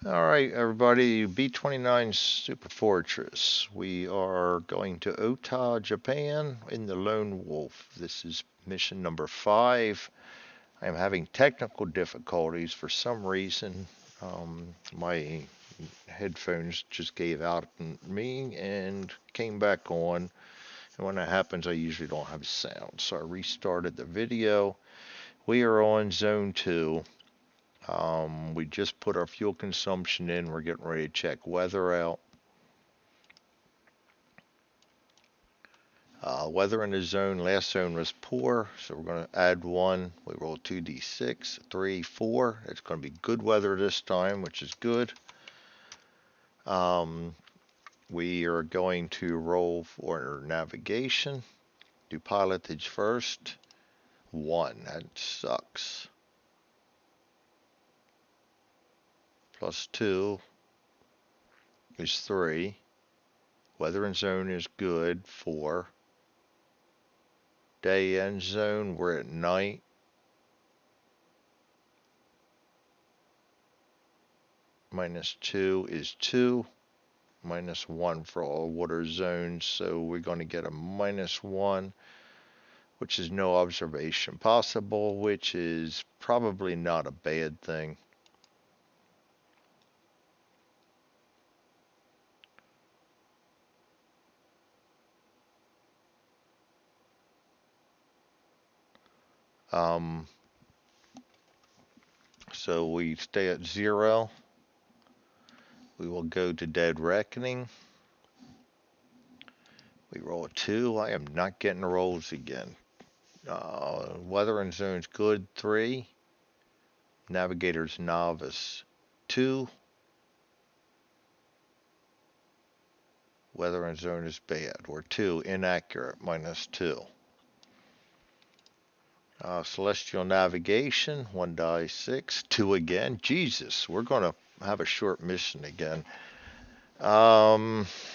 All right, everybody, B29 Superfortress. We are going to Ota, Japan in the Lone Wolf. This is mission number 5. I am having technical difficulties for some reason. My headphones just gave out on me and came back on. And when that happens, I usually don't have sound. So I restarted the video. We are on zone 2. We just put our fuel consumption in. We're getting ready to check weather out. Weather in the zone, last zone was poor, so we're going to add 1. We roll 2d6, 3, 4. It's going to be good weather this time, which is good. Um, we are going to roll for navigation. Do pilotage first. 1. That sucks. Plus 2 is 3. Weather in zone is good. 4. Day end zone, we're at night. Minus 2 is 2. Minus 1 for all water zones. So we're going to get a minus 1, which is no observation possible, which is probably not a bad thing. Um, so we stay at 0. We will go to Dead Reckoning. We roll a 2. I am not getting the rolls again. Weather and zones good, 3. Navigator's Novice, 2. Weather and zone is bad, or 2. Inaccurate, minus 2. Celestial Navigation, 1 die 6, 2 again. Jesus, we're going to have a short mission again.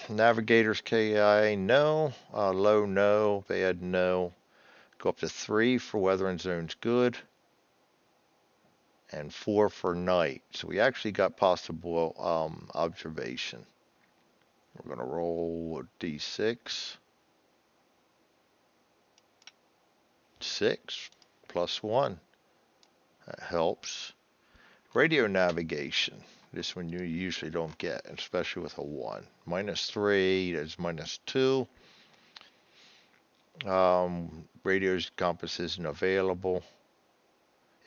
Navigators KI, no. Low, no. Bad, no. Go up to 3 for weather and zones good. And 4 for night. So we actually got possible observation. We're going to roll a d6. 6 plus 1. That helps. Radio navigation. This one you usually don't get, especially with a 1. Minus 3 is minus 2. Radio's compass isn't available.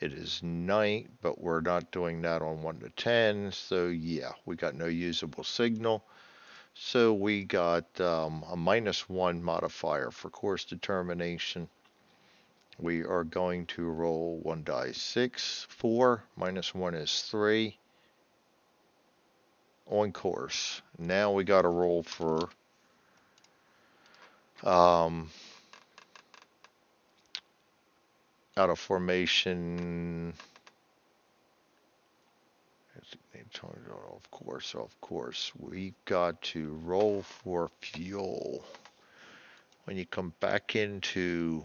It is night, but we're not doing that on 1 to 10. So yeah, we got no usable signal. So we got a minus 1 modifier for course determination. We are going to roll 1 die 6, 4. Minus 1 is 3. On course. Now we got to roll for out of formation. Of course, we've got to roll for fuel. When you come back into,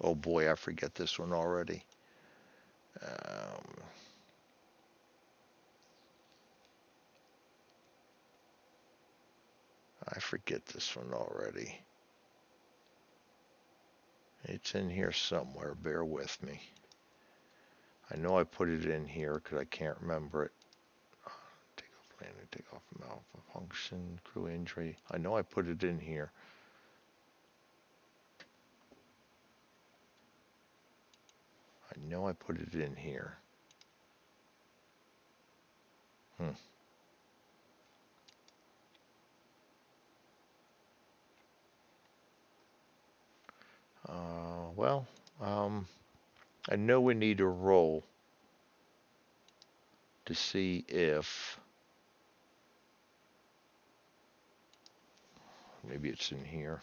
oh boy, I forget this one already. I forget this one already. It's in here somewhere. Bear with me. I know I put it in here because I can't remember it. Take off landing, take off alpha function, crew injury. I know I put it in here. I know I put it in here. Well, I know we need to roll to see if maybe it's in here.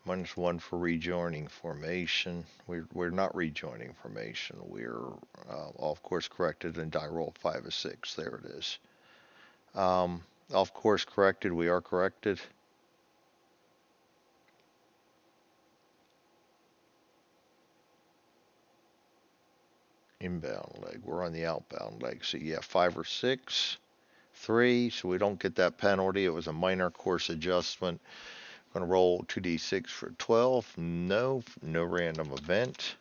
Minus 1 for rejoining formation. We're not rejoining formation. We're off course corrected and die roll 5 of 6. There it is. Off course corrected. We are corrected. inbound leg. We're on the outbound leg. So yeah, 5 or 6, 3. So we don't get that penalty. It was a minor course adjustment. I'm going to roll 2d6 for 12. No random event.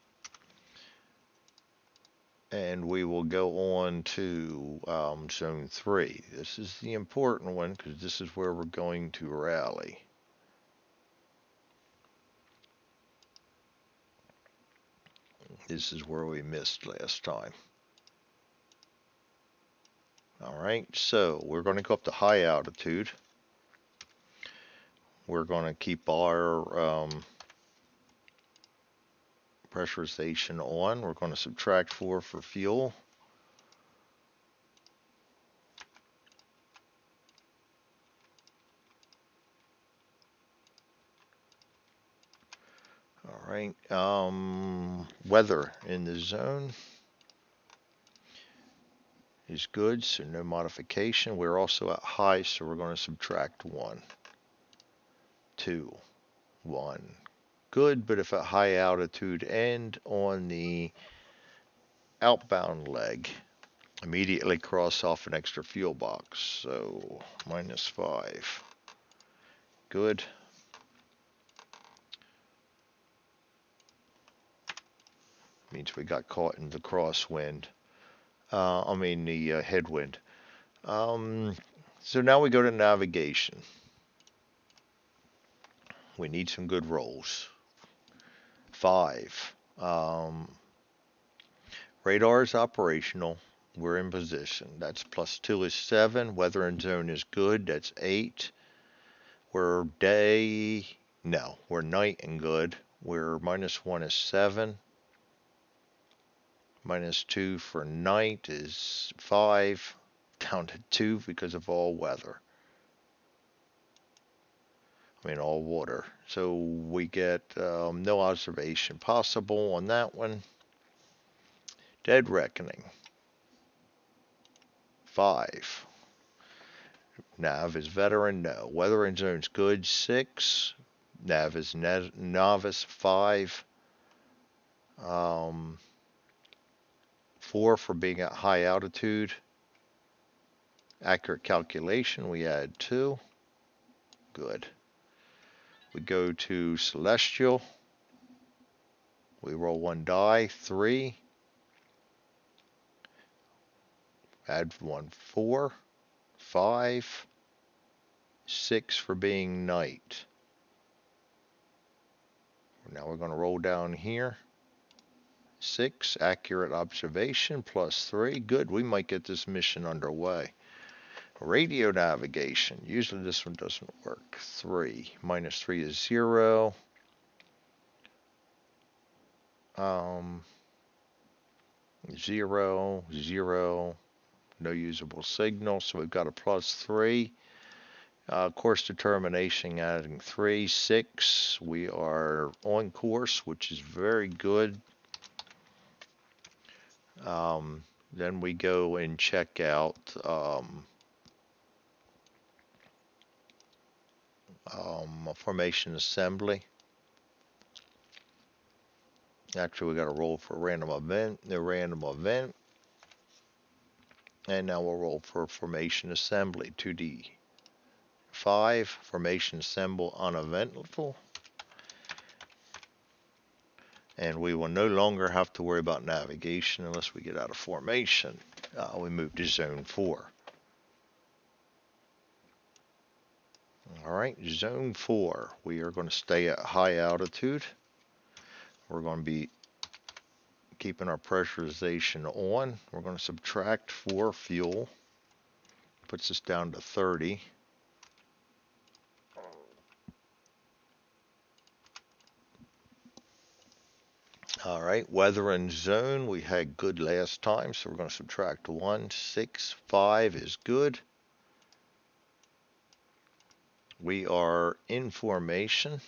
And we will go on to zone 3. This is the important one because this is where we're going to rally. This is where we missed last time. All right, so we're going to go up to high altitude. We're going to keep our pressurization on. We're going to subtract 4 for fuel. All right, weather in the zone is good, so no modification. We're also at high, so we're going to subtract 1, 2, 1. Good, but if at high altitude and on the outbound leg, immediately cross off an extra fuel box. So -5. Good. Means we got caught in the crosswind. The headwind. So now we go to navigation. We need some good rolls. 5. Radar is operational. We're in position. That's +2 is 7. Weather and zone is good. That's 8. We're night and good. We're -1 is 7. -2 for night is 5. Down to 2 because of all weather. All water. So we get no observation possible on that one. Dead reckoning. 5. Nav is veteran, no. Weather and zone's good, 6. Nav is novice, 5. 4 for being at high altitude. Accurate calculation, we add 2. Good. We go to celestial. We roll 1 die, 3. Add 1, 4. 5. 6 for being night. Now we're going to roll down here. 6, accurate observation, +3. Good, we might get this mission underway. Radio navigation. Usually this one doesn't work. 3. -3 is 0. 0, 0. No usable signal, so we've got a +3. Course determination adding 3. 6. We are on course, which is very good. Then we go and check out formation assembly. Actually, we got to roll for a random event. No random event. And now we'll roll for formation assembly. 2D5. Formation assemble uneventful. And we will no longer have to worry about navigation unless we get out of formation. We move to zone 4. All right, zone 4. We are going to stay at high altitude. We're going to be keeping our pressurization on. We're going to subtract 4 fuel. Puts us down to 30. All right, weather and zone, we had good last time, so we're going to subtract 1. 6, 5 is good. We are in formation,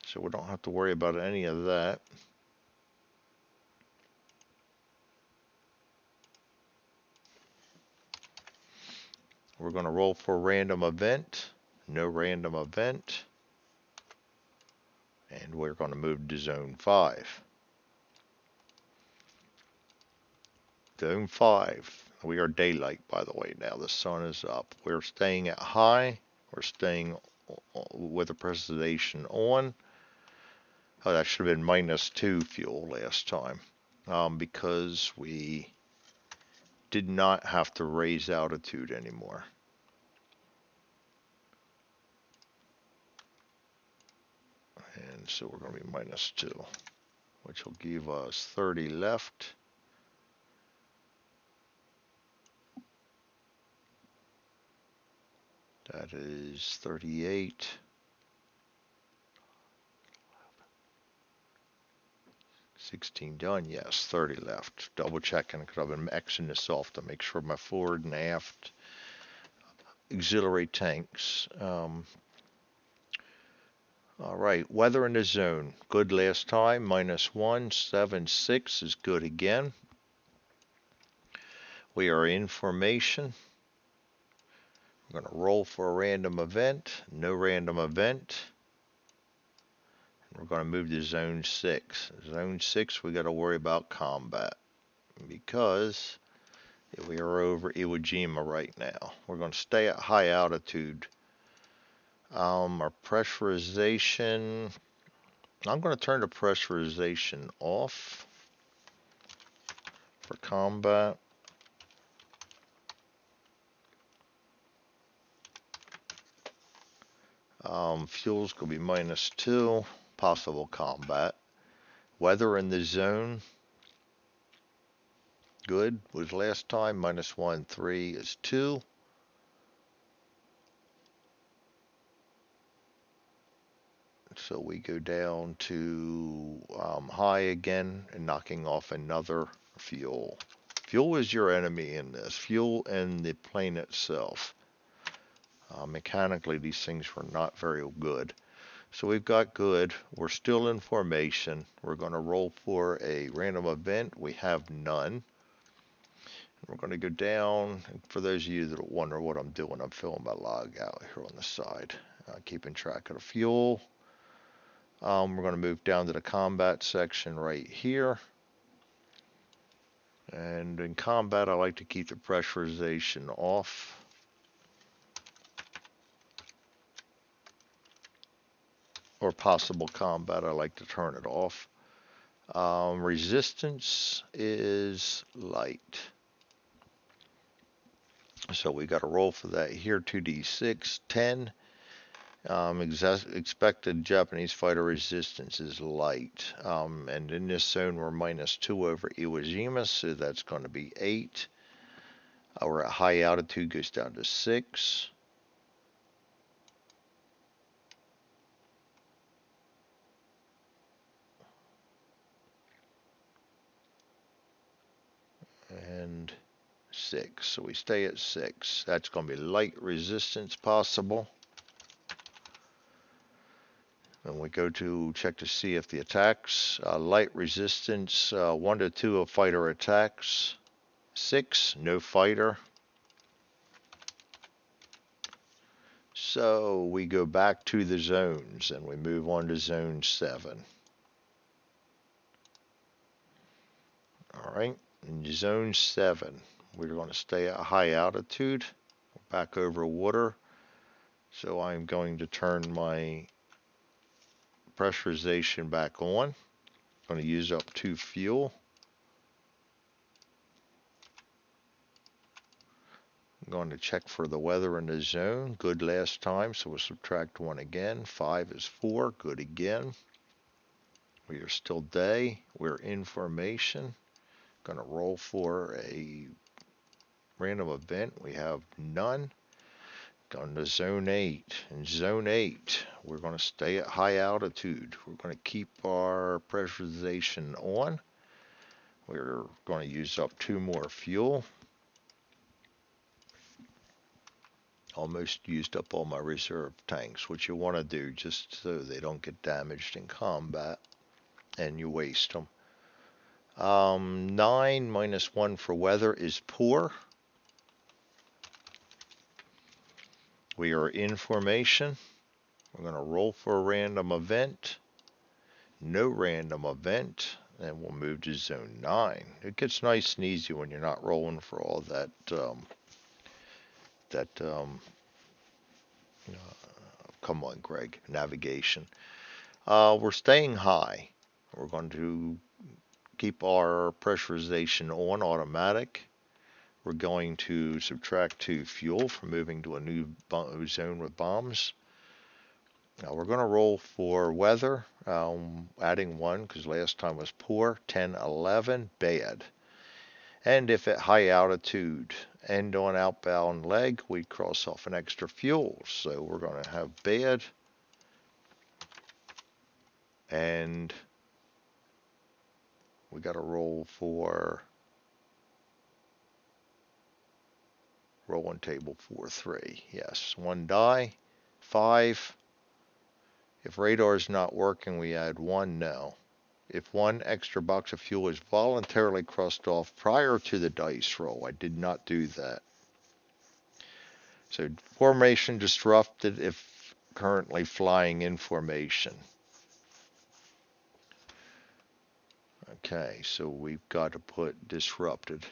so we don't have to worry about any of that. We're going to roll for random event. No random event. And we're going to move to zone 5. Zone 5. We are daylight, by the way, now. The sun is up. We're staying at high. We're staying with the pressurization on. Oh, that should have been -2 fuel last time, because we did not have to raise altitude anymore. And so we're going to be -2, which will give us 30 left. That is 38. 16 done, yes, 30 left. Double checking because I've been Xing this off to make sure my forward and aft auxiliary tanks. All right, weather in the zone. Good last time, -176 is good again. We are in formation. We're going to roll for a random event. No random event. We're going to move to zone 6. Zone 6, we got to worry about combat because we are over Iwo Jima right now. We're going to stay at high altitude. Our pressurization, I'm going to turn the pressurization off for combat. Fuel's going to be -2, possible combat. Weather in the zone, good, was last time, -1, 3 is 2. So we go down to high again and knocking off another fuel. Fuel is your enemy in this, fuel and the plane itself. Mechanically, these things were not very good. So we've got good. We're still in formation. We're going to roll for a random event. We have none. We're going to go down. And for those of you that wonder what I'm doing, I'm filling my log out here on the side, keeping track of the fuel. We're going to move down to the combat section right here. And in combat, I like to keep the pressurization off. Or possible combat, I like to turn it off. Resistance is light. So we got to roll for that here, 2d6, 10. Expected Japanese fighter resistance is light. And in this zone, we're -2 over Iwo Jima, so that's going to be 8. We're at high altitude, goes down to 6. And 6. So we stay at 6. That's going to be light resistance possible. And we go to check to see if the attacks, light resistance, 1 to 2 of fighter attacks. 6, no fighter. So we go back to the zones and we move on to zone 7. All right, in zone 7, we're going to stay at high altitude, back over water. So I'm going to turn my pressurization back on. I'm going to use up 2 fuel. I'm going to check for the weather in the zone. Good last time, so we'll subtract 1 again. 5 is 4, good again. We are still day. We're in formation. Going to roll for a random event. We have none. Going to zone 8. In zone 8, we're going to stay at high altitude. We're going to keep our pressurization on. We're going to use up 2 more fuel. Almost used up all my reserve tanks, which you want to do just so they don't get damaged in combat and you waste them. 9 -1 for weather is poor. We are in formation. We're going to roll for a random event. No random event. and we'll move to zone 9. It gets nice and easy when you're not rolling for all that, come on, Greg, navigation. We're staying high. We're going to keep our pressurization on automatic. We're going to subtract 2 fuel for moving to a new zone with bombs. Now we're going to roll for weather, adding 1 because last time was poor, 10, 11, bad. And if at high altitude and on outbound leg, we cross off an extra fuel. So we're going to have bad, and we got to roll for rolling table 4-3. Yes, 1 die, 5. If radar is not working, we add 1 no. If 1 extra box of fuel is voluntarily crossed off prior to the dice roll, I did not do that. So formation disrupted if currently flying in formation. Okay, so we've got to put disrupted.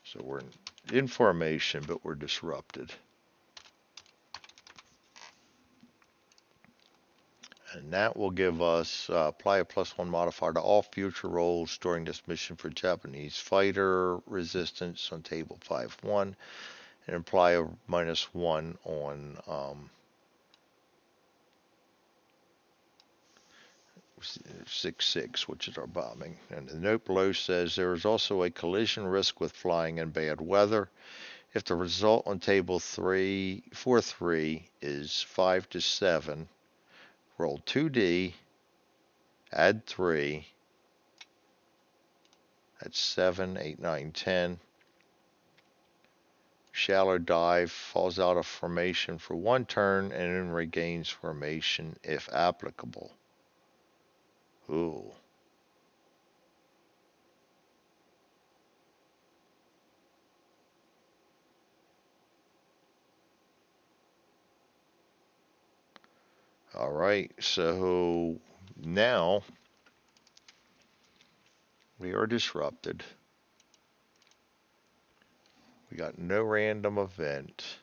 So we're in formation, but we're disrupted. And that will give us apply a +1 modifier to all future rolls during this mission for Japanese fighter resistance on table 5-1, and apply a -1 on 6-6, which is our bombing. And the note below says there is also a collision risk with flying in bad weather. If the result on table 4-3 is 5-7, roll 2d, add 3. That's 7, 8, 9, 10. Shallow dive, falls out of formation for 1 turn, and then regains formation if applicable. Ooh. All right, so now we are disrupted. We got no random event.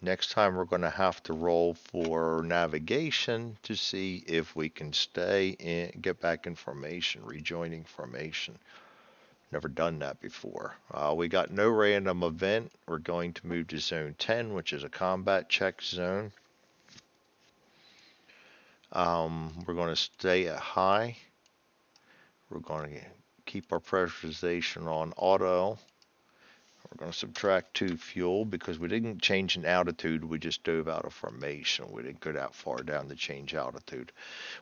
Next time we're going to have to roll for navigation to see if we can stay in, get back in formation, rejoining formation. Never done that before. We got no random event. We're going to move to zone 10, which is a combat check zone. We're going to stay at high. We're going to keep our pressurization on auto. We're going to subtract 2 fuel because we didn't change in altitude. We just dove out of formation. We didn't go that far down to change altitude.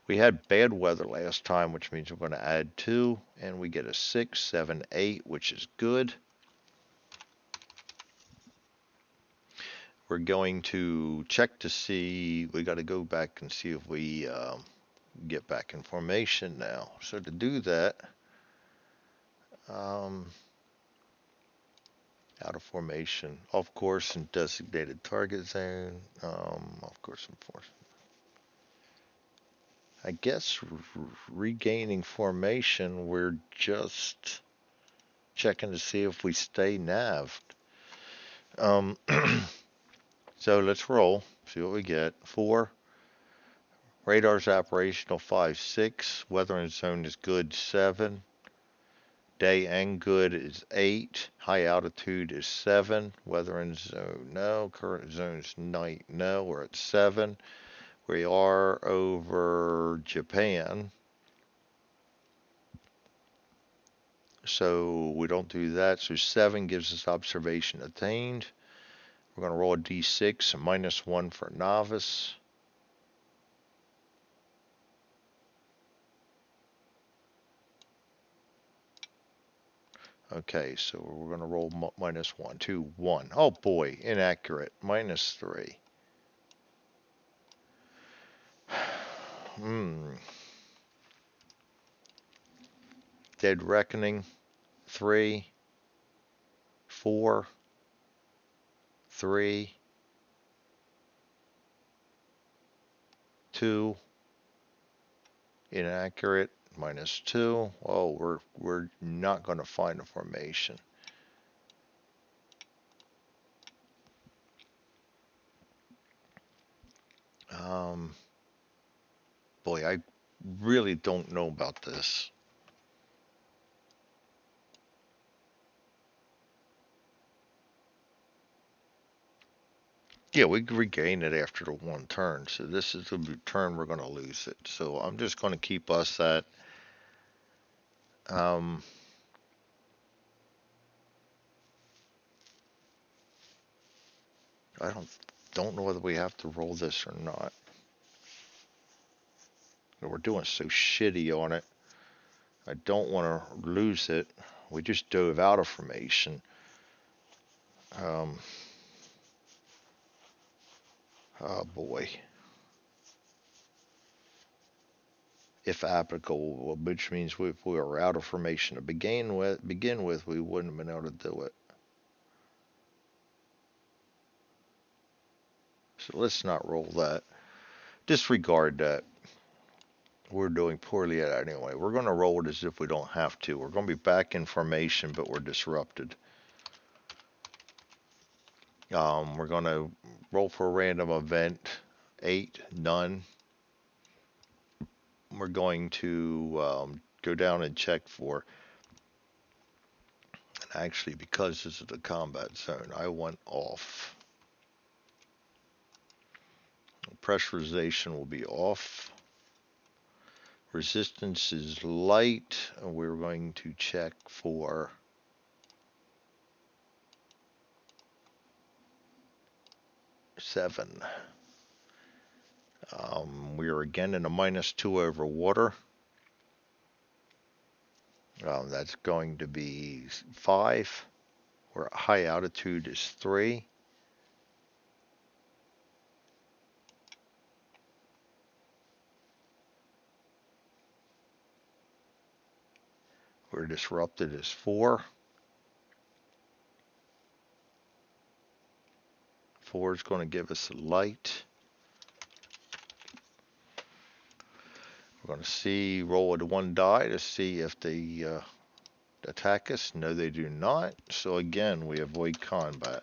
We had bad weather last time, which means we're going to add 2, and we get a 6, 7, 8, which is good. We're going to check to see, we got to go back and see if we get back in formation now. So to do that, out of formation, off course and designated target zone, off course and force. I guess regaining formation, we're just checking to see if we stay naved. So let's roll, see what we get. 4, radar's operational 5, 6, weather in zone is good 7, day and good is 8, high altitude is 7, weather in zone no, current zone's night no, we're at 7. We are over Japan, so we don't do that. So 7 gives us observation attained. We're going to roll a d6, a -1 for novice. Okay, so we're going to roll -1, 2, 1. Oh boy, inaccurate. -3. Dead Reckoning, 3, 4, 3, 2, Inaccurate, -2. Oh, we're not going to find a formation. Um, Boy, I really don't know about this. Yeah, we regain it after the one turn, so this is the turn we're going to lose it. So I'm just going to keep us at um, I don't know whether we have to roll this or not. We're doing so shitty on it. I don't want to lose it. We just dove out of formation. Um, oh boy. If applicable, which means if we were out of formation to begin with, we wouldn't have been able to do it. So let's not roll that. Disregard that. We're doing poorly at it anyway. We're going to roll it as if we don't have to. We're going to be back in formation, but we're disrupted. We're going to roll for a random event. 8, none. We're going to go down and check for. And actually, because this is the combat zone, I want off. Pressurization will be off. Resistance is light. And we're going to check for 7. We are again in a -2 over water. That's going to be 5. Where high altitude is 3. Where disrupted is 4. 4 is going to give us a light. We're going to roll a 1 die to see if they attack us. No, they do not. So again, we avoid combat.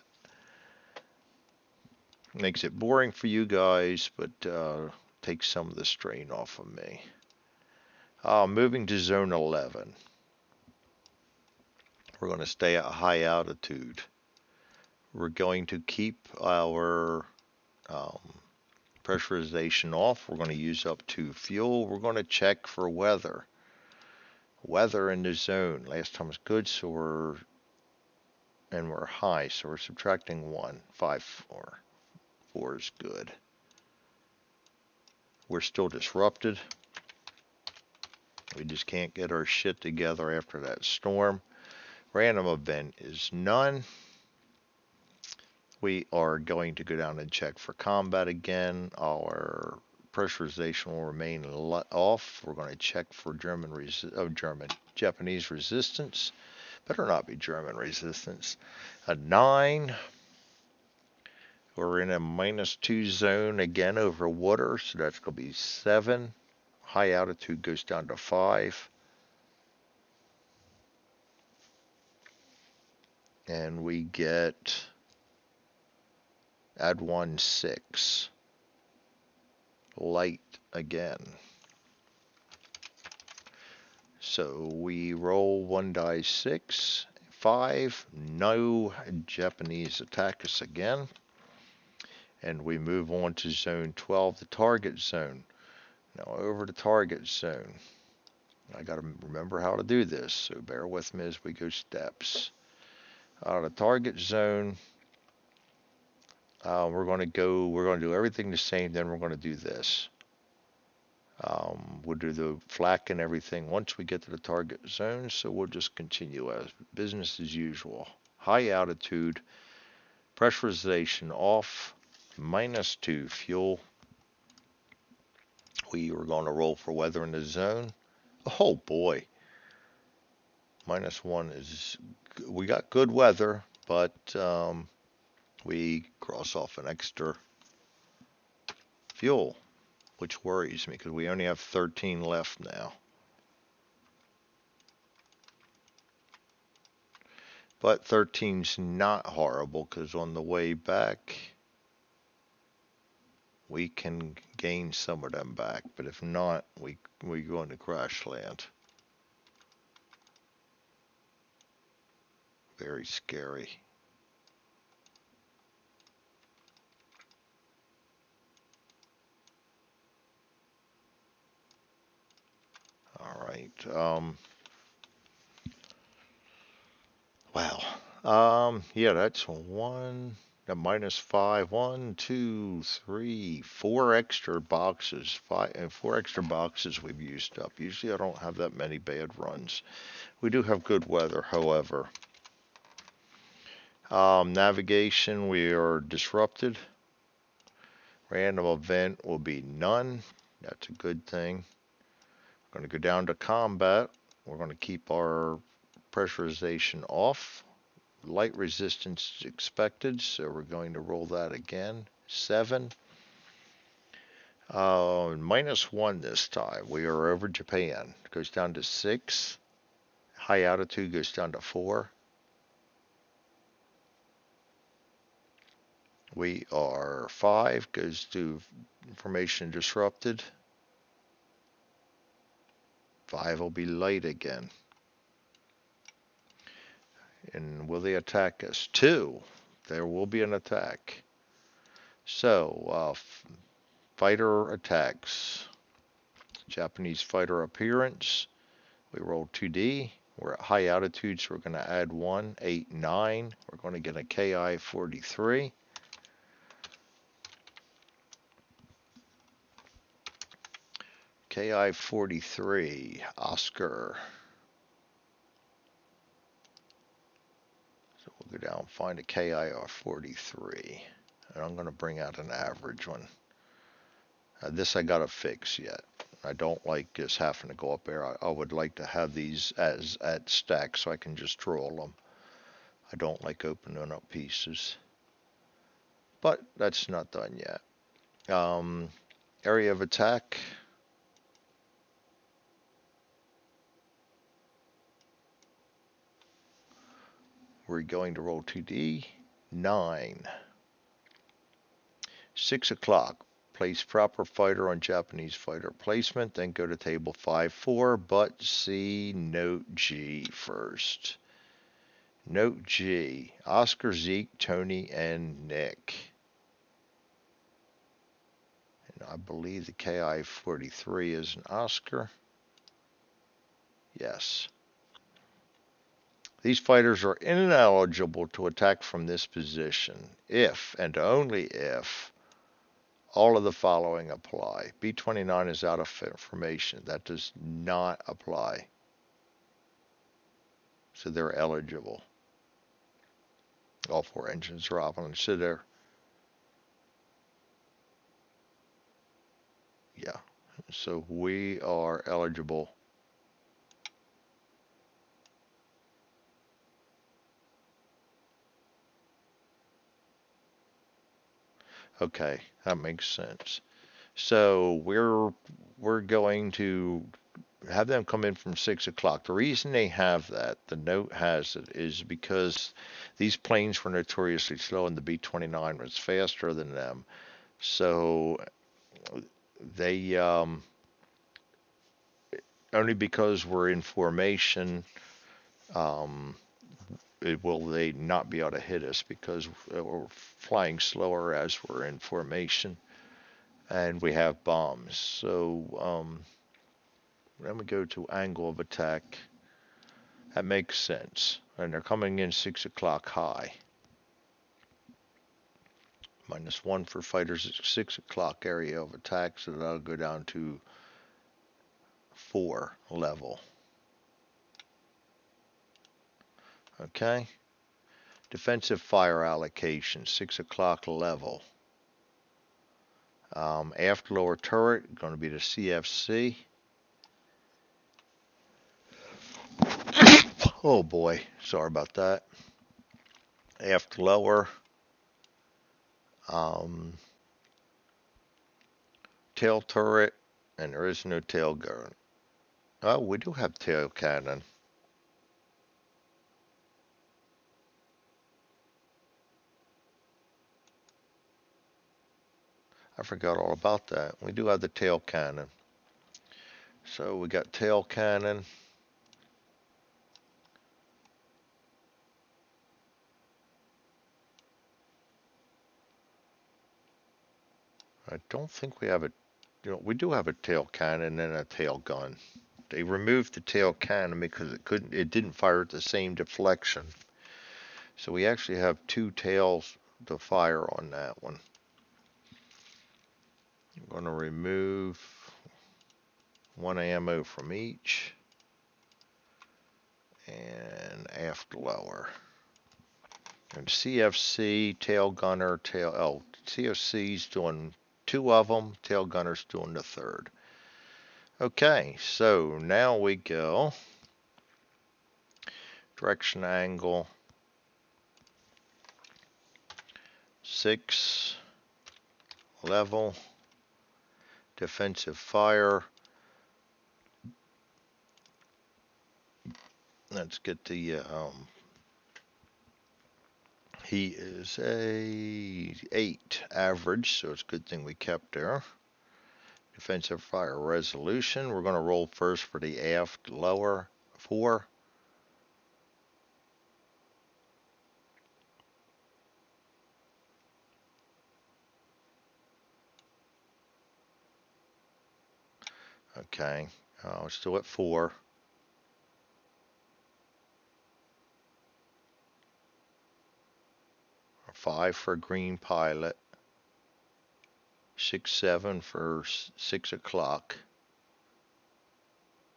Makes it boring for you guys, but takes some of the strain off of me. Moving to zone 11. We're going to stay at high altitude. We're going to keep our pressurization off. We're going to use up 2 fuel. We're going to check for weather. Weather in the zone. Last time was good, so we're high, so we're subtracting 1. 5, 4. 4 is good. We're still disrupted. We just can't get our shit together after that storm. Random event is none. We are going to go down and check for combat again. Our pressurization will remain off. We're going to check for Japanese resistance. Better not be German resistance. A 9. We're in a -2 zone again over water, so that's going to be 7. High altitude goes down to 5. And we get add 1, 6. Light again. So we roll 1 die 6. 5. No Japanese attack us again. And we move on to zone 12, the target zone. Now over to target zone. I got to remember how to do this, so bear with me as we go steps. Out of the target zone, we're going to do everything the same, then we're going to do this. We'll do the flak and everything once we get to the target zone, so we'll just continue as business as usual. High altitude, pressurization off, -2 fuel. We were going to roll for weather in the zone. Oh boy. -1 is, we got good weather, but we cross off an extra fuel. which worries me because we only have 13 left now. But 13's not horrible because on the way back, we can gain some of them back. But if not, we go into crash land. Very scary. All right. Wow. Yeah, that's one. The -5. 1, 2, 3, 4 extra boxes. Four extra boxes we've used up. Usually I don't have that many bad runs. We do have good weather, however. Navigation, we are disrupted. Random event will be none. That's a good thing. We're going to go down to combat. We're going to keep our pressurization off. Light resistance is expected, so we're going to roll that again. 7. -1 this time. We are over Japan. It goes down to 6. High altitude goes down to 4. We are 5. Goes to information disrupted. 5 will be light again. And will they attack us? 2. There will be an attack. So, fighter attacks. Japanese fighter appearance. We roll 2D. We're at high altitude, so we're going to add 1, 8, 9. We're going to get a KI-43. KI-43, Oscar. So we'll go down and find a KI-43. And I'm going to bring out an average one. This I got to fix yet. I don't like just having to go up there. I would like to have these as at stacks so I can just roll them. I don't like opening up pieces. But that's not done yet. Area of attack. We're going to roll 2D. 9. 6 o'clock. Place proper fighter on Japanese fighter placement, then go to table 5-4, but see note G first. Note G. Oscar, Zeke, Tony, and Nick. And I believe the KI-43 is an Oscar. Yes. These fighters are ineligible to attack from this position if, and only if, all of the following apply. B29 is out of formation. That does not apply. So they're eligible. All 4 engines are off. So they're, yeah. So we are eligible. Okay, that makes sense. So we're going to have them come in from 6 o'clock. The reason they have that, the note has it, is because these planes were notoriously slow and the B-29 was faster than them. So they, only because we're in formation, will they not be able to hit us because we're flying slower as we're in formation and we have bombs. So, then we go to angle of attack. That makes sense. And they're coming in 6 o'clock high. -1 for fighters at 6 o'clock area of attack, so that'll go down to 4 level. Okay. Defensive fire allocation, 6 o'clock level. Aft lower turret, going to be the CFC. Oh boy, sorry about that. Aft lower. tail turret, and there is no tail gun. Oh, we do have tail cannon. I forgot all about that. We do have the tail cannon. So we got tail cannon. I don't think we have a, we do have a tail cannon and a tail gun. They removed the tail cannon because it didn't fire at the same deflection. So we actually have two tails to fire on that one. I'm going to remove one ammo from each and aft lower. And CFC, tail gunner, CFC's doing two of them, tail gunner's doing the third. Okay, so now we go direction angle 6, level, defensive fire. Let's get the he is a 8 average, so it's a good thing we kept there. Defensive fire resolution. We're going to roll first for the aft lower 4. Okay, we're still at 4. Or 5 for a green pilot. 6, 7 for 6 o'clock.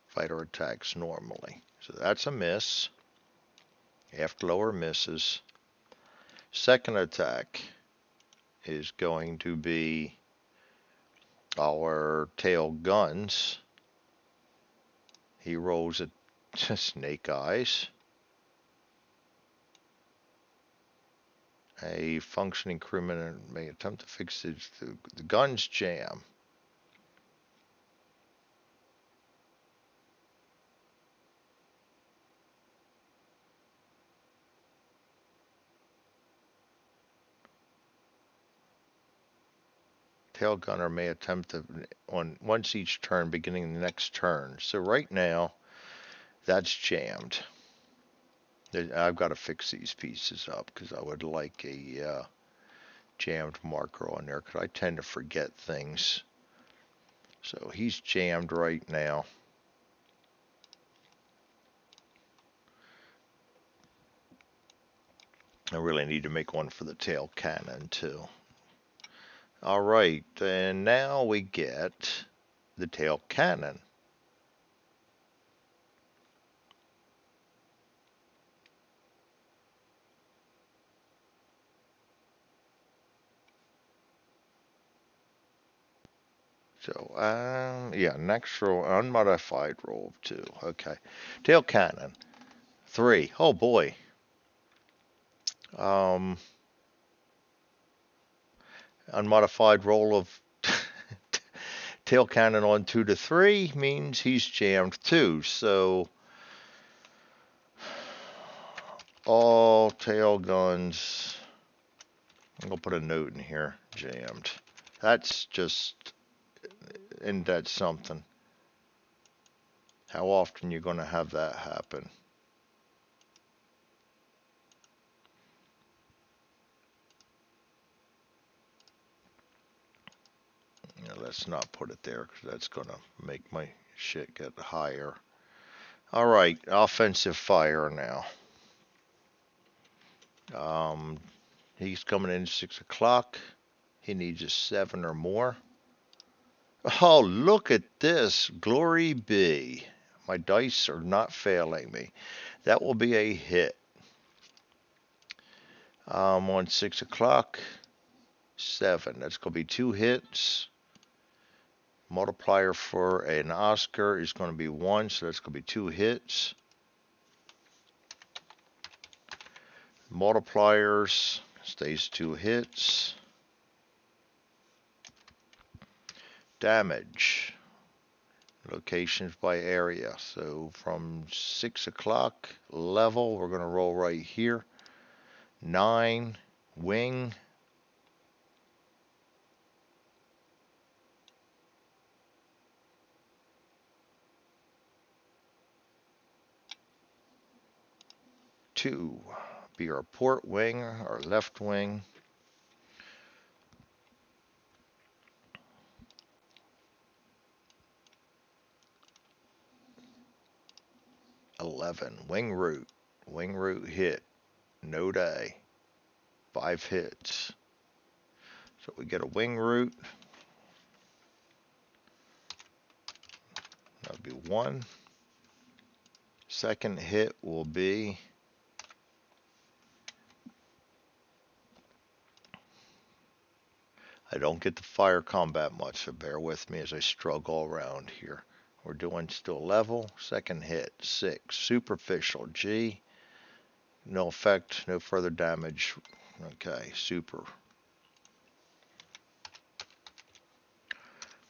Fighter attacks normally. So that's a miss. Aft lower misses. Second attack is going to be our tail guns. He rolls at snake eyes. A functioning crewman may attempt to fix the guns jam. Tail gunner may attempt to on once each turn, beginning the next turn. So right now, that's jammed. I've got to fix these pieces up because I would like a jammed marker on there because I tend to forget things. So he's jammed right now. I really need to make one for the tail cannon too. All right, and now we get the tail cannon. So, yeah, next roll, unmodified roll of 2. Okay. Tail cannon. 3. Oh boy. Unmodified roll of tail cannon on 2 to 3 means he's jammed too. So, all tail guns. I'm going to put a note in here. Jammed. That's just, and that's something. How often you're going to have that happen? Let's not put it there because that's going to make my shit get higher. All right, offensive fire now. He's coming in 6 o'clock. He needs a 7 or more. Oh, look at this. Glory be. My dice are not failing me. That will be a hit. On 6 o'clock, 7. That's going to be 2 hits. Multiplier for an Oscar is going to be 1, so that's going to be 2 hits. Multipliers stays 2 hits. Damage. Locations by area. So from 6 o'clock level, we're going to roll right here. 9 wing. 2 be our port wing, our left wing. 11 wing root. Wing root hit. No day. 5 hits. So we get a wing root. That'll be 1. Second hit will be I don't get the fire combat much, so bear with me as I struggle around here. We're doing still level. Second hit, 6. Superficial, G. No effect, no further damage. Okay, super.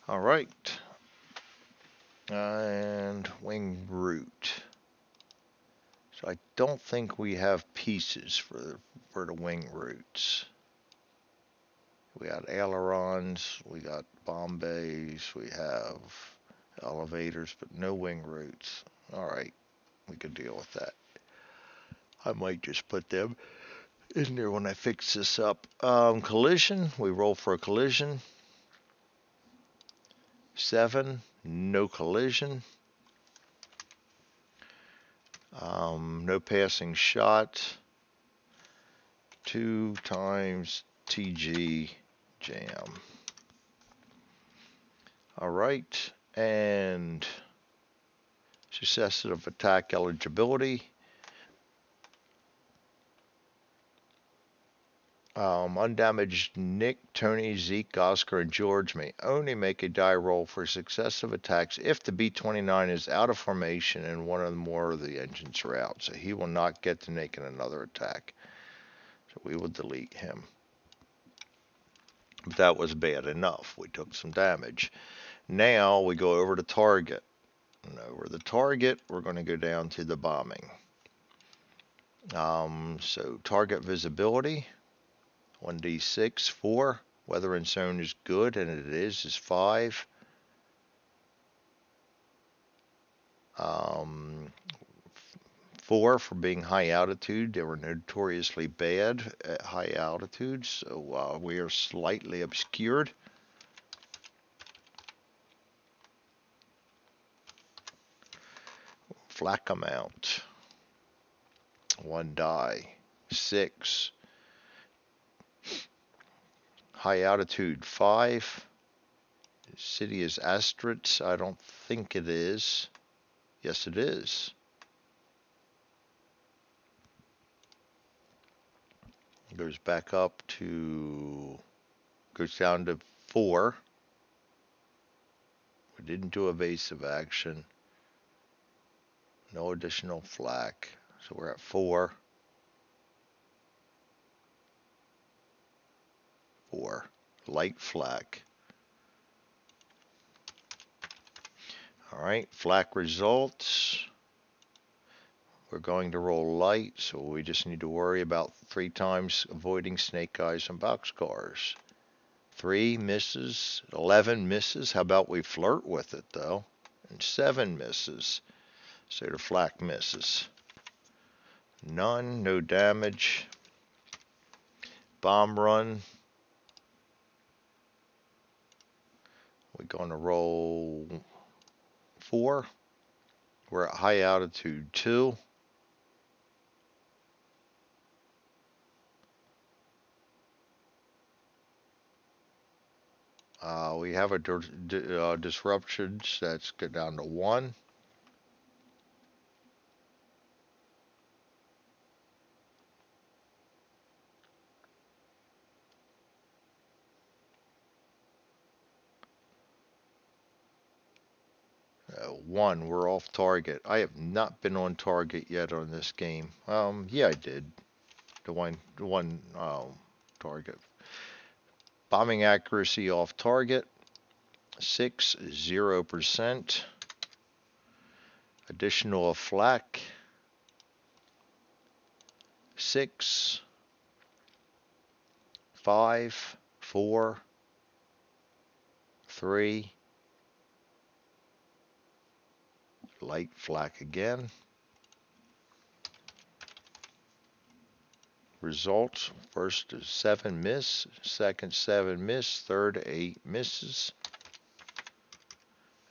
Alright. And wing root. So I don't think we have pieces for the wing roots. We got ailerons, we got bomb bays, we have elevators, but no wing roots. Alright, we can deal with that. I might just put them in there when I fix this up. Collision, we roll for a collision. 7, no collision. No passing shot. 2 times TG jam. Alright, and successive attack eligibility. Undamaged Nick, Tony, Zeke, Oscar, and George may only make a die roll for successive attacks if the B29 is out of formation and one or more of the engines are out. So he will not get to make another attack. So we will delete him. But that was bad enough. We took some damage. Now we go over to target. And over the target, we're going to go down to the bombing. So target visibility. 1d6, 4. Weather and zone is good, and it is 5. 4 for being high altitude. They were notoriously bad at high altitudes, so we are slightly obscured. Flak amount. 1 die. 6. High altitude 5. The city is Astrid. I don't think it is. Yes, it is. Goes back up to, goes down to 4. We didn't do evasive action. No additional flak. So we're at 4. 4. Light flak. Alright, flak results. We're going to roll light, so we just need to worry about 3 times avoiding snake eyes and boxcars. 3 misses, 11 misses. How about we flirt with it, though? And 7 misses. So the flak misses. None, no damage. Bomb run. We're going to roll 4. We're at high altitude 2. We have a disruption that's go down to 1. One, we're off target. I have not been on target yet on this game. Yeah, I did. The one target. Bombing accuracy off target. 6, 0%. Additional flak, 6, 5, 4, 3. Light flak again. Results, first is 7 miss, second 7 miss, third 8 misses.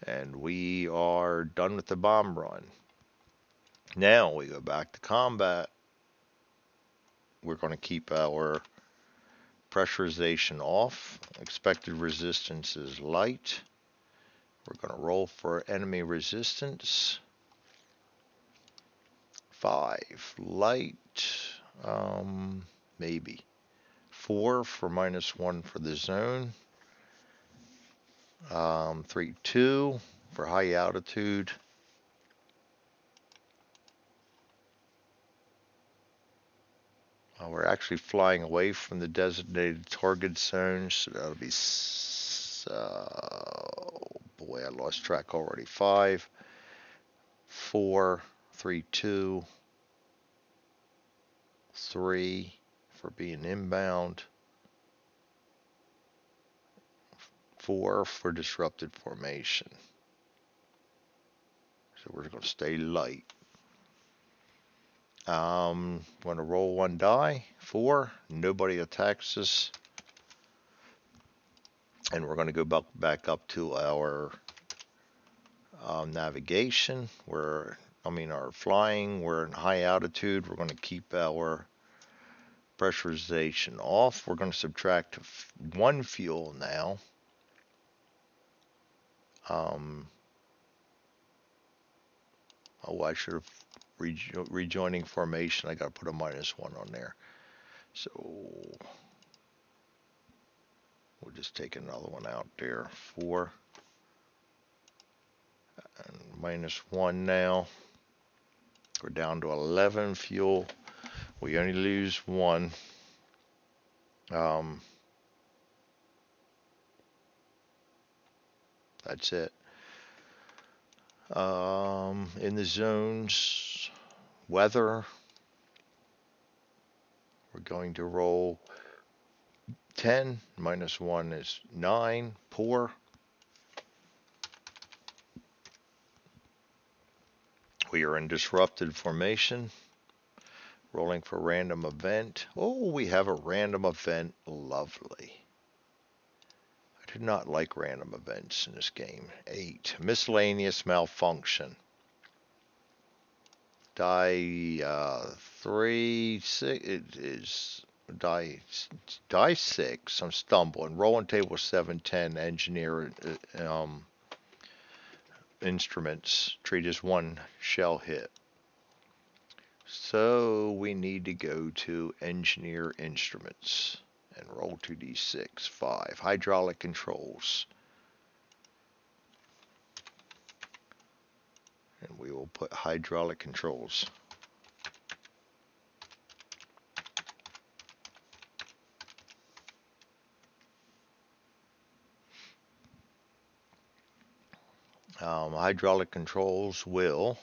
And we are done with the bomb run. Now we go back to combat. We're going to keep our pressurization off. Expected resistance is light. We're going to roll for enemy resistance. 5 light, maybe. 4 for -1 for the zone. 3, 2 for high altitude. We're actually flying away from the designated target zone, so that'll be, boy, I lost track already. 5, 4, 3, 2, 3 for being inbound. 4 for disrupted formation. So we're going to stay light. I'm going to roll 1 die. 4. Nobody attacks us. And we're going to go back up to our navigation. Our flying. We're in high altitude. We're going to keep our pressurization off. We're going to subtract 1 fuel now. I should have rejoining formation. I got to put a -1 on there. So we'll just take another one out there. 4 and -1 now. We're down to 11 fuel. We only lose 1. That's it. In the zones, weather, we're going to roll 10. -1 is 9. Poor. We are in disrupted formation. Rolling for random event. Oh, we have a random event. Lovely. I do not like random events in this game. 8. Miscellaneous malfunction. Die 3, 6. It is die 6. I'm stumbling. Rolling table 7, 10. Engineer instruments. Treat as 1 shell hit. So we need to go to engineer instruments and roll 2d6. 5. Hydraulic controls. And we will put hydraulic controls. Hydraulic controls will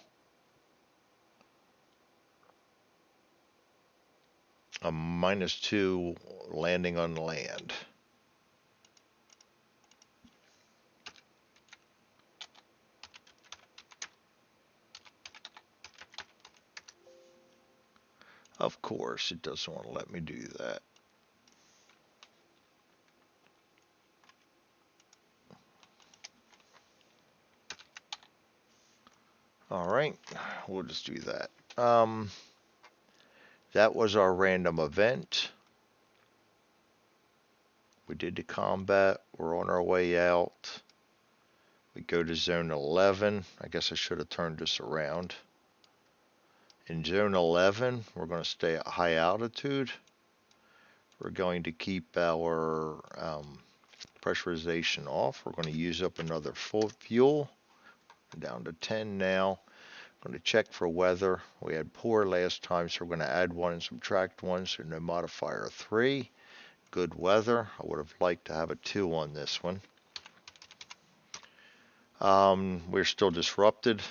a -2 landing on land. Of course, it doesn't want to let me do that. All right, we'll just do that. That was our random event. We did the combat. We're on our way out. We go to zone 11. I guess I should have turned this around. In zone 11, we're going to stay at high altitude. We're going to keep our pressurization off. We're going to use up another full fuel. Down to 10 now. I'm going to check for weather. We had poor last time, so we're going to add 1 and subtract 1, so no modifier 3. Good weather. I would have liked to have a 2 on this one. We're still disrupted.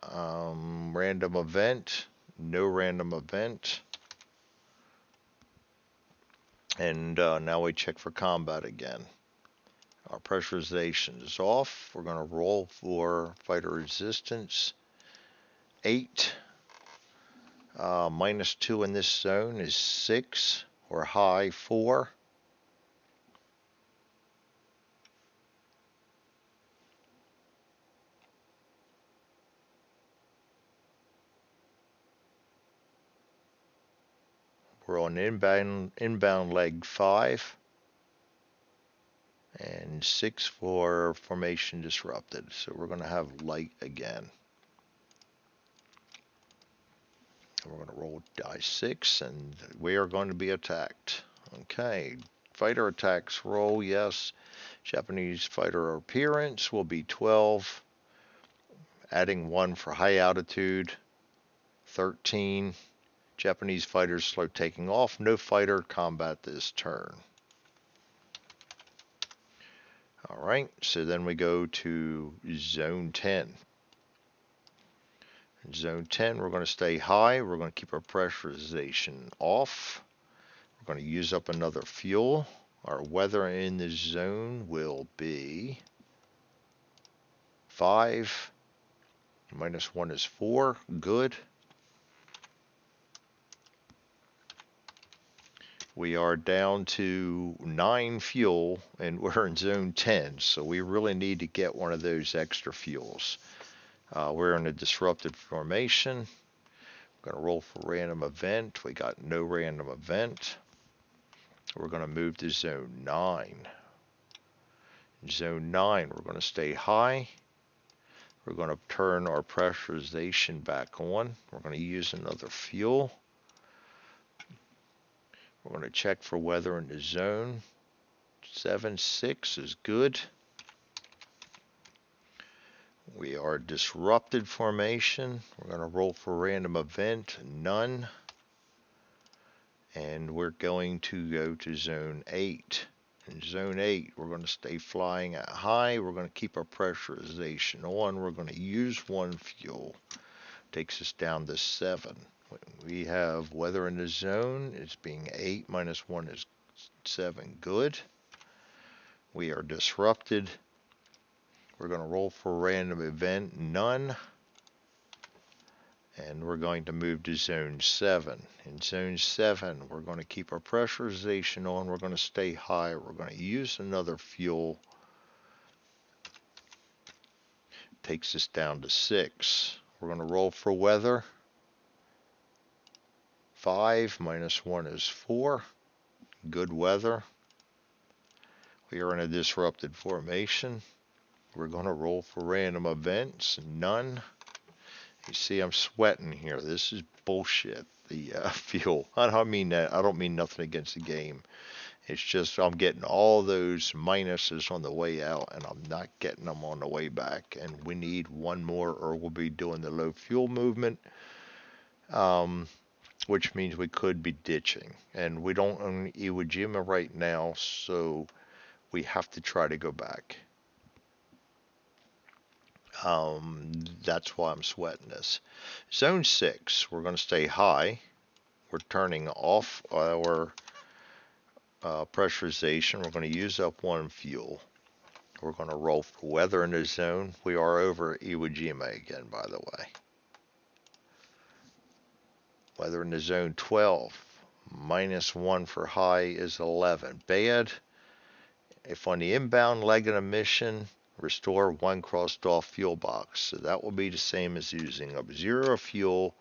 Random event, no random event. And now we check for combat again. Our pressurization is off. We're going to roll for fighter resistance. 8. -2 in this zone is 6. Or high 4. We're on inbound leg 5. And 6 for formation disrupted. So we're going to have light again. We're going to roll die 6, and we are going to be attacked. Okay, fighter attacks roll, yes. Japanese fighter appearance will be 12. Adding 1 for high altitude, 13. Japanese fighters slow taking off. No fighter combat this turn. All right, so then we go to Zone 10. In Zone 10, we're going to stay high. We're going to keep our pressurization off. We're going to use up another fuel. Our weather in this zone will be 5. -1 is 4. Good. We are down to 9 fuel, and we're in Zone 10, so we really need to get one of those extra fuels. We're in a disrupted formation. We're going to roll for random event. We got no random event. We're going to move to Zone 9. In Zone 9, we're going to stay high. We're going to turn our pressurization back on. We're going to use another fuel. We're going to check for weather in the zone. 7-6 is good. We are disrupted formation. We're going to roll for random event. None. And we're going to go to Zone 8. In Zone 8, we're going to stay flying at high. We're going to keep our pressurization on. We're going to use 1 fuel. Takes us down to 7. We have weather in the zone. It's being 8. -1 is 7. Good. We are disrupted. We're going to roll for random event. None. And we're going to move to Zone 7. In Zone 7, we're going to keep our pressurization on. We're going to stay high. We're going to use another fuel. Takes us down to 6. We're going to roll for weather. 5. -1 is 4. Good weather. We are in a disrupted formation. We're going to roll for random events. None. You see, I'm sweating here. This is bullshit. The fuel. I don't mean that. I don't mean nothing against the game. It's just I'm getting all those minuses on the way out, and I'm not getting them on the way back. And we need 1 more, or we'll be doing the low fuel movement. Which means we could be ditching. And we don't own Iwo Jima right now, so we have to try to go back. That's why I'm sweating this. Zone 6, we're going to stay high. We're turning off our pressurization. We're going to use up 1 fuel. We're going to roll for weather in the zone. We are over Iwo Jima again, by the way. Weather in the zone 12. -1 for high is 11. Bad. If on the inbound leg of a mission, restore 1 crossed off fuel box. So that will be the same as using up 0 fuel.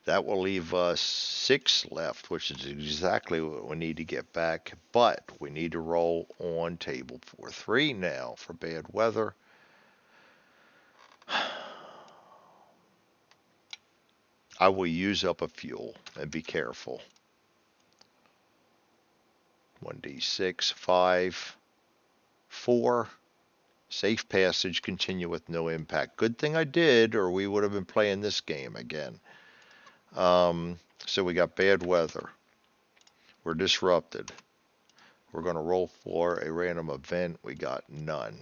That will leave us 6 left, which is exactly what we need to get back. But we need to roll on table 4-3 now for bad weather. I will use up a fuel and be careful. 1d6, 5, 4. Safe passage, continue with no impact. Good thing I did, or we would have been playing this game again. So we got bad weather. We're disrupted. We're going to roll for a random event. We got none.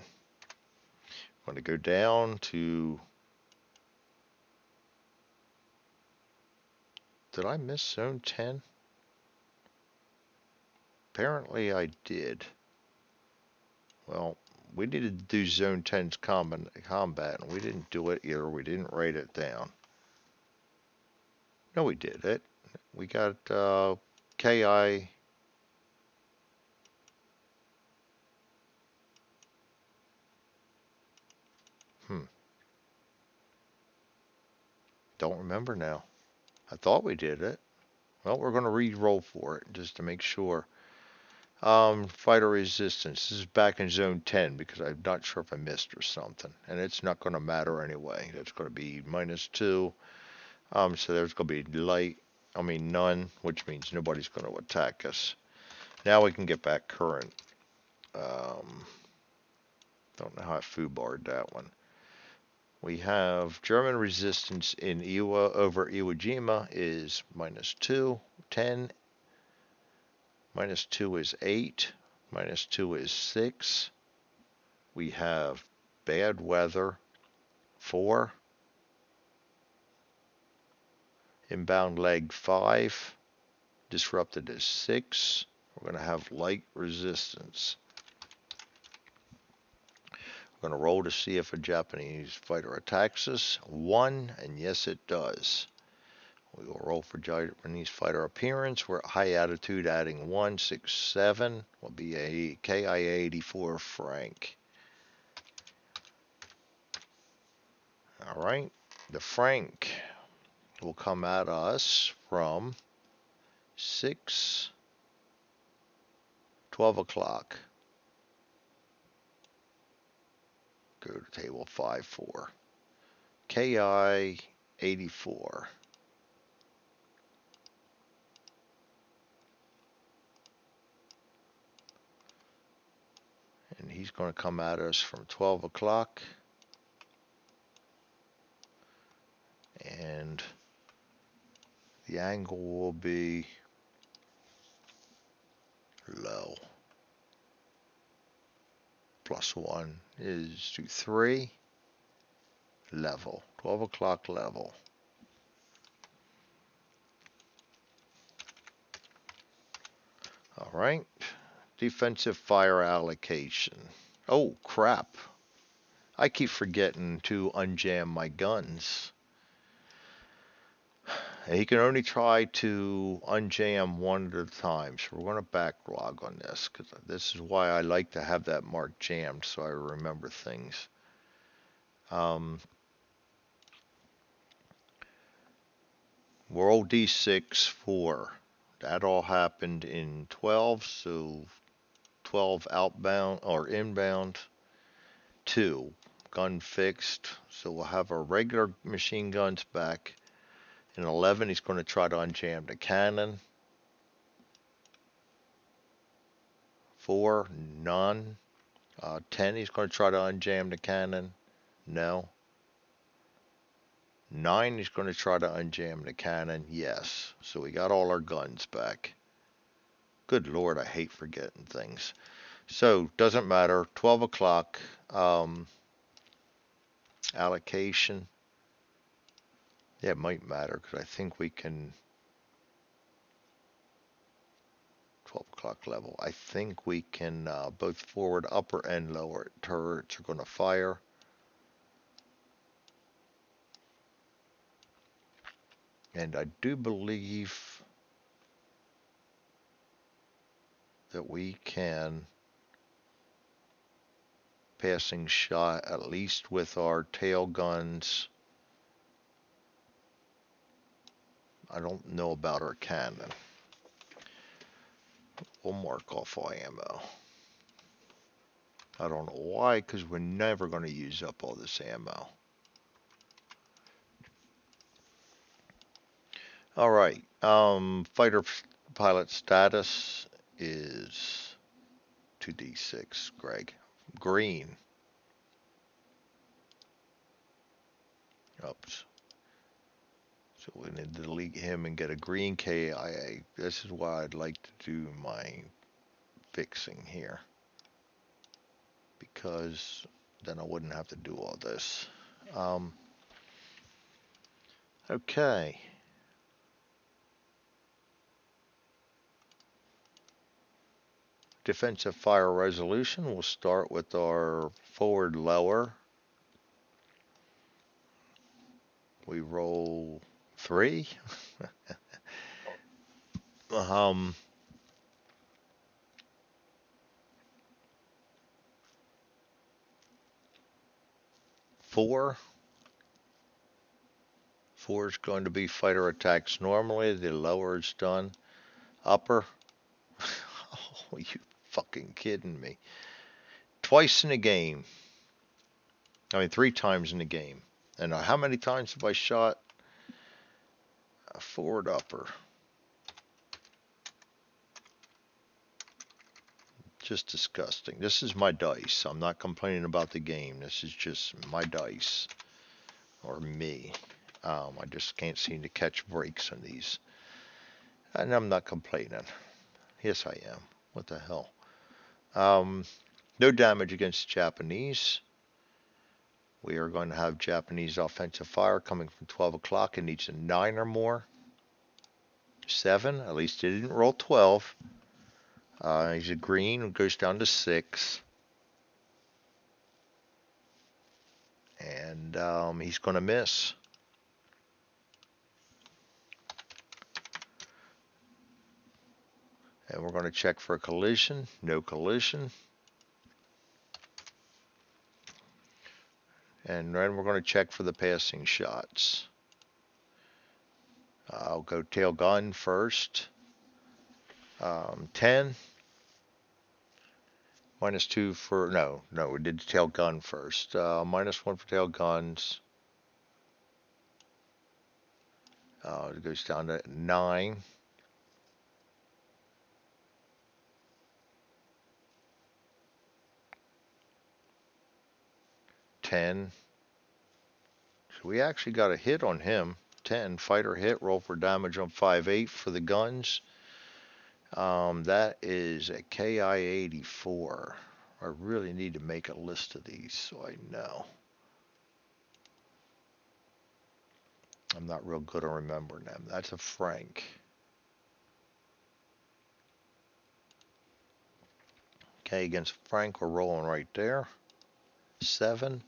I'm going to go down to... Did I miss zone 10? Apparently I did. Well, we needed to do zone 10's combat, and we didn't do it either. We didn't write it down. No, we did it. We got KI. Don't remember now. I thought we did it. Well, we're going to re-roll for it just to make sure. Fighter resistance. This is back in zone 10 because I'm not sure if I missed or something. And it's not going to matter anyway. That's going to be -2. So there's going to be none, which means nobody's going to attack us. Now we can get back current. Don't know how I foobarred that one. We have German resistance in Iwo over Iwo Jima is -2, 10. -2 is 8. -2 is 6. We have bad weather, 4. Inbound leg, 5. Disrupted is 6. We're going to have light resistance. We're going to roll to see if a Japanese fighter attacks us. 1, and yes it does. We will roll for Japanese fighter appearance. We're at high altitude, adding 1, 6, 7. Will be a KI-84 Frank. All right, the Frank will come at us from 12 o'clock. Go to table 5-4. KI-84. And he's going to come at us from 12 o'clock. And the angle will be low. +1 is to 3. Level. 12 o'clock level. All right. Defensive fire allocation. Oh, crap. I keep forgetting to unjam my guns. He can only try to unjam one at a time, so we're going to backlog on this, because this is why I like to have that mark jammed, so I remember things. World D6, 4. That all happened in 12, so 12 outbound or inbound. 2, gun fixed, so we'll have our regular machine guns back. In 11, he's going to try to unjam the cannon. 4, none. 10, he's going to try to unjam the cannon. No. 9, he's going to try to unjam the cannon. Yes. So we got all our guns back. Good Lord, I hate forgetting things. So, doesn't matter. 12 o'clock. Allocation. Yeah, it might matter because I think we can... 12 o'clock level. I think we can both forward, upper, and lower turrets are going to fire. And I do believe that we can passing shot at least with our tail guns. I don't know about our cannon. We'll mark off our ammo. I don't know why, because we're never going to use up all this ammo. All right. Fighter pilot status is 2d6, Greg. Green. Oops. So we need to delete him and get a green KIA. This is why I'd like to do my fixing here. Because then I wouldn't have to do all this. Okay. Defensive fire resolution. We'll start with our forward lower. We roll 3. um, 4. 4 is going to be fighter attacks normally. The lower is done. Upper. Oh, you fucking kidding me. Twice in a game. I mean, 3 times in the game. And how many times have I shot a forward upper? Just disgusting. This is my dice. I'm not complaining about the game. This is just my dice. Or me. I just can't seem to catch breaks on these. And I'm not complaining. Yes, I am. What the hell? No damage against Japanese. We are going to have Japanese offensive fire coming from 12 o'clock. It needs a 9 or more. 7. At least it didn't roll 12. He's a green. It goes down to 6. And he's going to miss. And we're going to check for a collision. No collision. And then we're going to check for the passing shots. I'll go tail gun first. 10. -2 for, no, we did tail gun first. -1 for tail guns. It goes down to 9. 10. So we actually got a hit on him. 10, fighter hit, roll for damage on 5/8 for the guns. That is a KI-84. I really need to make a list of these so I know. I'm not real good at remembering them. That's a Frank. Okay, against Frank, we're rolling right there. 7.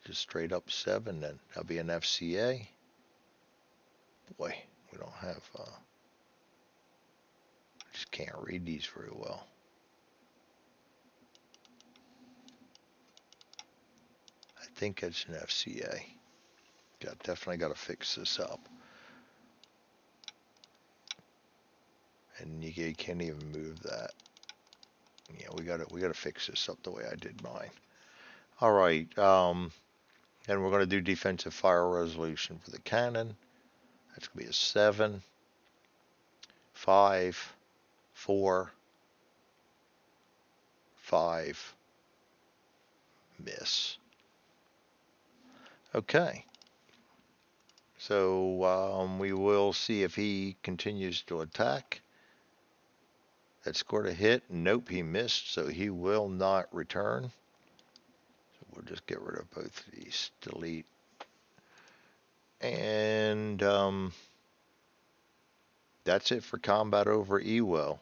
Just straight up 7 then. That'll be an FCA. Boy, we don't have, just can't read these very well. I think it's an FCA. Definitely got to fix this up. And you can't even move that. Yeah, we got to fix this up the way I did mine. All right. And we're going to do defensive fire resolution for the cannon. That's going to be a 7, 5, 4, 5, miss. Okay. So we will see if he continues to attack. That scored a hit. Nope, he missed, so he will not return. So we'll just get rid of both of these. Delete. And that's it for combat over EWO.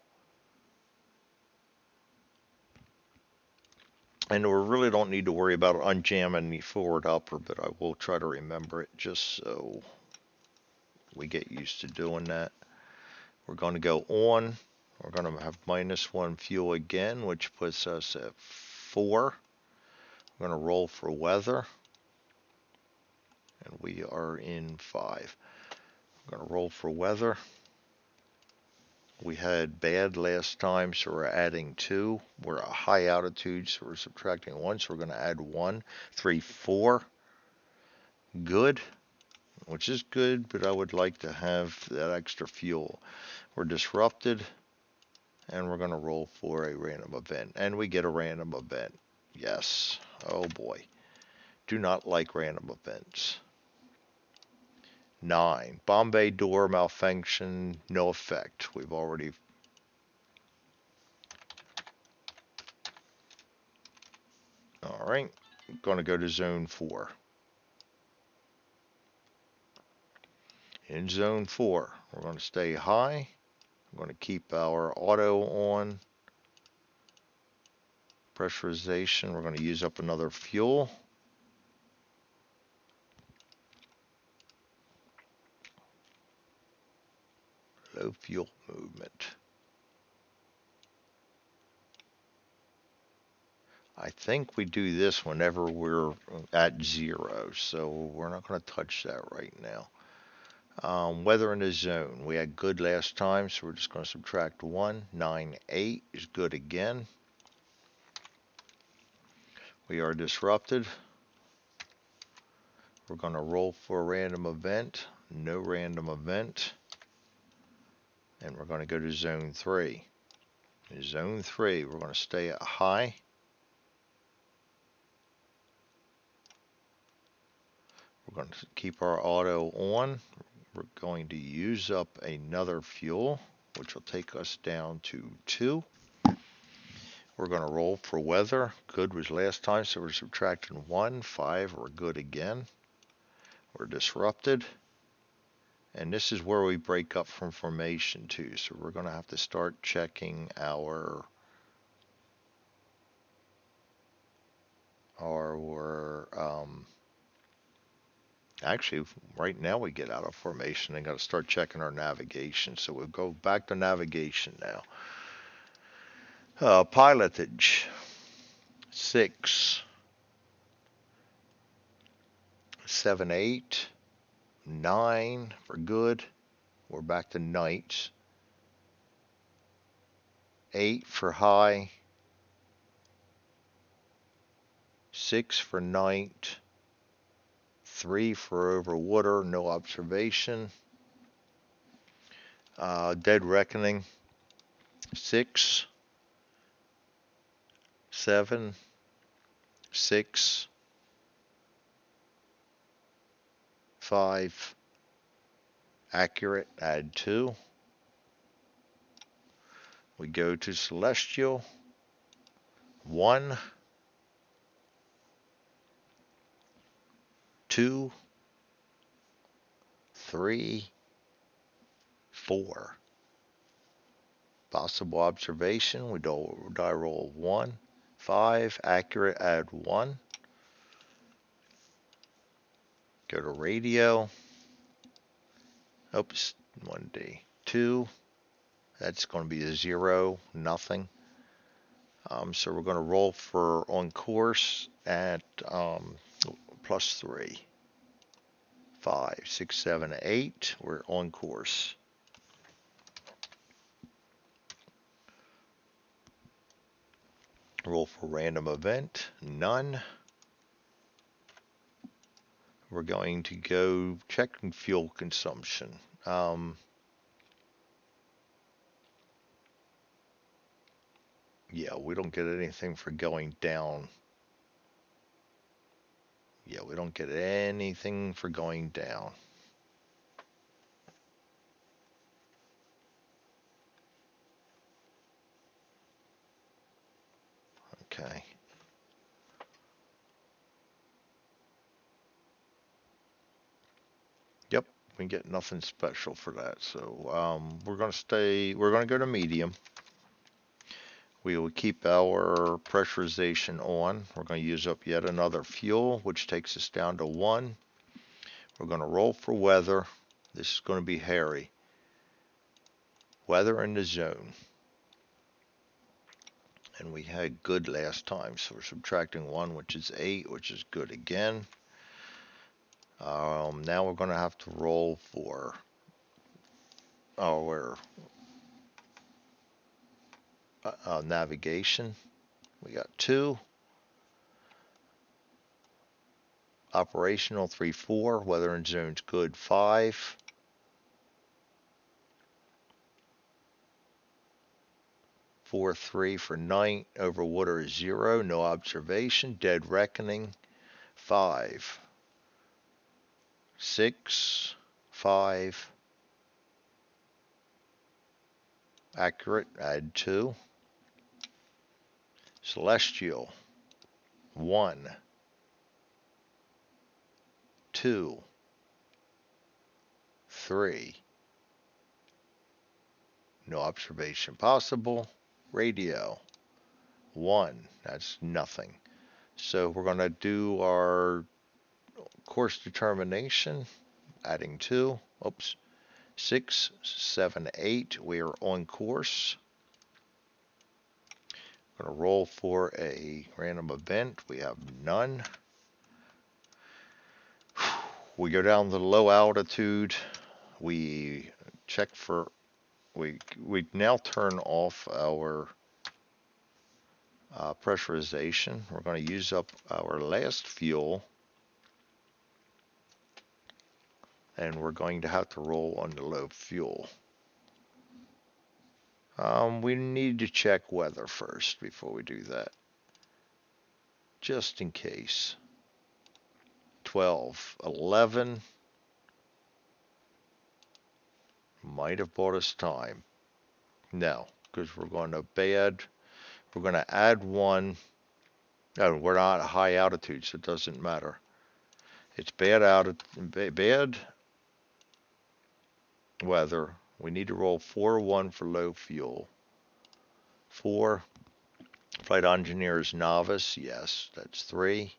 And we really don't need to worry about unjamming the forward upper, but I will try to remember it just so we get used to doing that. We're going to go on. We're going to have -1 fuel again, which puts us at 4. We're going to roll for weather. And we are in 5. I'm going to roll for weather. We had bad last time, so we're adding 2. We're at high altitude, so we're subtracting 1, so we're going to add 1. 3, 4. Good, which is good, but I would like to have that extra fuel. We're disrupted, and we're going to roll for a random event. And we get a random event. Yes. Oh boy. Do not like random events. 9. Bombay door malfunction, no effect. We've already. All right, going to go to zone 4. In zone 4, we're going to stay high. We're going to keep our auto on. Pressurization, we're going to use up another fuel. Low fuel movement. I think we do this whenever we're at 0, so we're not going to touch that right now. Weather in the zone. We had good last time, so we're just going to subtract 1. 9, 8 is good again. We are disrupted. We're going to roll for a random event. No random event. And we're going to go to zone 3. In zone 3, we're going to stay at high. We're going to keep our auto on. We're going to use up another fuel, which will take us down to 2. We're going to roll for weather. Good was last time, so we're subtracting 1. 5, we're good again. We're disrupted. And this is where we break up from formation too. So we're going to have to start checking our actually, right now we get out of formation and got to start checking our navigation. So we'll go back to navigation now. Pilotage. 6, 7, 8, 9 for good. We're back to nights. 8 for high. 6 for night. 3 for over water, no observation. Dead reckoning. 6, 7, 6, 5. Accurate, add 2. We go to celestial. 1, 2, 3, 4. Possible observation, we die roll 1. 5, accurate, add 1. Go to radio. Oops, 1D. 2, that's going to be a 0, nothing. So we're going to roll for on course at +3. 5, 6, 7, 8, we're on course. Roll for random event, none. We're going to go checking fuel consumption. Yeah, we don't get anything for going down. Yeah, we don't get anything for going down. Okay. Yep, we get nothing special for that. So we're going to go to medium. We will keep our pressurization on. We're going to use up yet another fuel, which takes us down to 1. We're going to roll for weather. This is going to be hairy. Weather in the zone. And we had good last time, so we're subtracting 1, which is 8, which is good again. Now we're going to have to roll for our navigation. We got 2. Operational 3, 4. Weather in zone's good 5. 4, 3 for night. Over water is 0. No observation. Dead reckoning 5. 6. 5. Accurate, add 2. Celestial, 1, 2, 3. No observation possible. Radio, 1. That's nothing. So we're going to do our course determination, adding 2. Oops. 6, 7, 8. We are on course. Going to roll for a random event. We have none. We go down to low altitude. We check for, we now turn off our pressurization. We're going to use up our last fuel, and we're going to have to roll on the low fuel. We need to check weather first before we do that, just in case. 12, 11 might have bought us time. No, because we're going to add 1. No, we're not at high altitude, so it doesn't matter. It's bad weather. We need to roll 4-1 for low fuel. 4. Flight engineers novice. Yes, that's 3.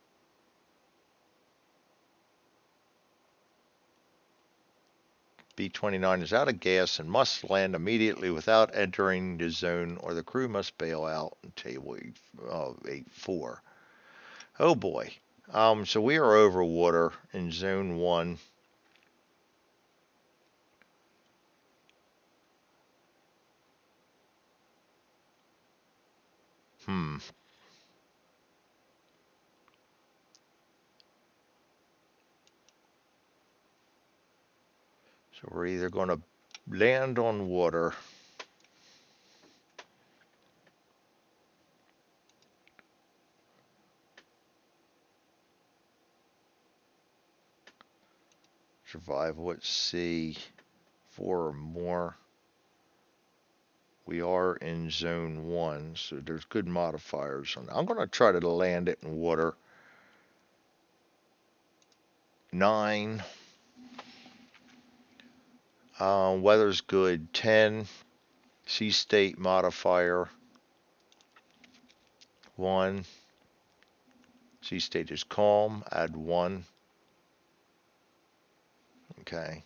B29 is out of gas and must land immediately without entering the zone, or the crew must bail out in table 8-4. Oh boy. So we are over water in zone 1. So we're either going to land on water survival at sea, 4 or more. We are in zone 1, so there's good modifiers on that. I'm going to try to land it in water. 9. Weather's good. 10. Sea state modifier 1. Sea state is calm. Add 1. Okay.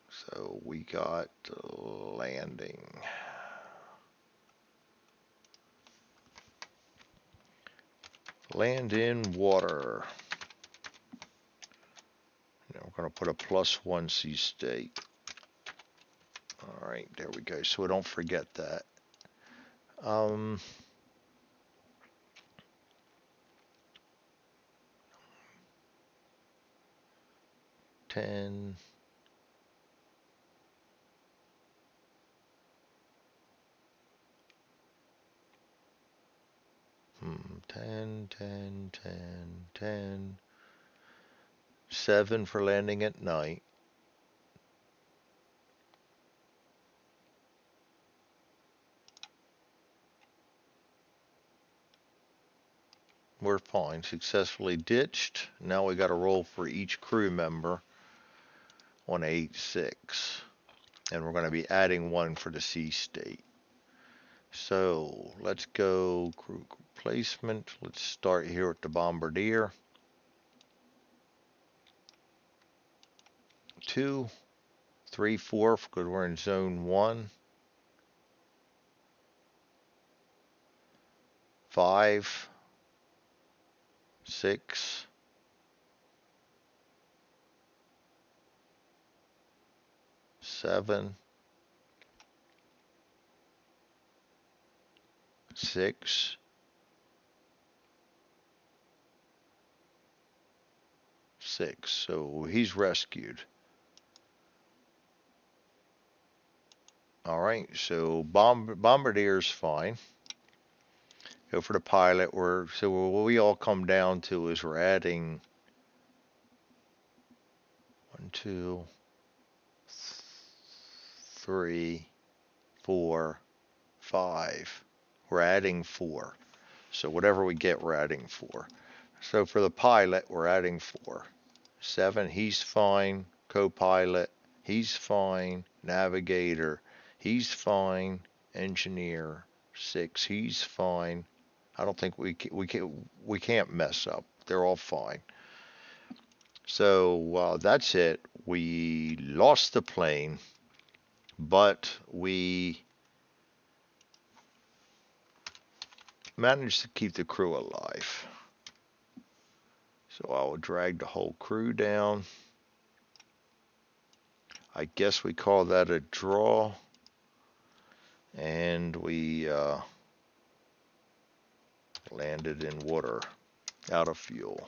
So we got landing. Land in water. Now we're going to put a +1 sea state. All right, there we go. So we don't forget that. 10. 10, 10, 10, 10. 7 for landing at night. We're fine. Successfully ditched. Now we got to roll for each crew member on 8-6. And we're going to be adding 1 for the sea state. So let's go crew placement. Let's start here with the bombardier. 2, 3, 4, because we're in zone 1. 5, 6, 7, 6, 6. So he's rescued. All right, so bombardier's fine. Go for the pilot. So what we all come down to is we're adding 1, 2, 3, 4, 5. We're adding 4. So whatever we get, we're adding 4. So for the pilot, we're adding 4. 7, he's fine. Co-pilot, he's fine. Navigator, he's fine. Engineer, 6, he's fine. I don't think we can't mess up. They're all fine. So that's it. We lost the plane, but we managed to keep the crew alive. So I will drag the whole crew down. I guess we call that a draw. And we landed in water, out of fuel.